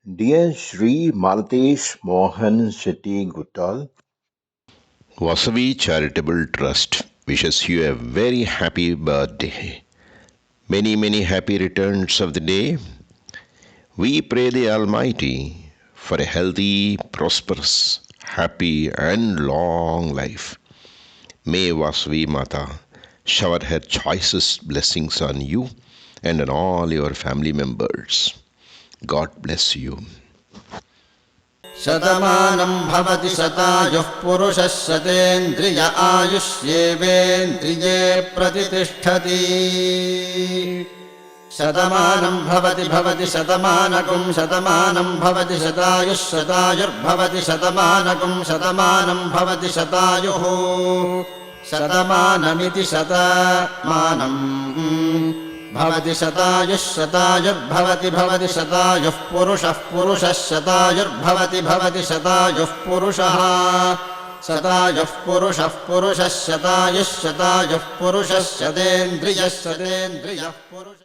Dear Sri Malatesh Mohan Shetty Guttal, Vasavi Charitable Trust wishes you a very happy birthday. Many happy returns of the day. We pray the Almighty for a healthy, prosperous, happy, and long life. May Vasavi Mata shower her choicest blessings on you and on all your family members. God bless you. शतमानं भवति शतायुः पुरुषः शतेन्द्रिय आयुष्येवेन्द्रिये प्रतितिष्ठति शतमानं भवति शतमानकं शतमानं भवति शतायुः शतायुर्भवति शतमानकं शतमानं भवति शतायुः शतमानमिति शतमानं भवति शतायुः शतायुर्भवति शतायुः पुरुषः शतायुर्भवति शतायुः पुरुषः शतायुः शतायुः पुरुषः शतेन्द्रियः पुरुषः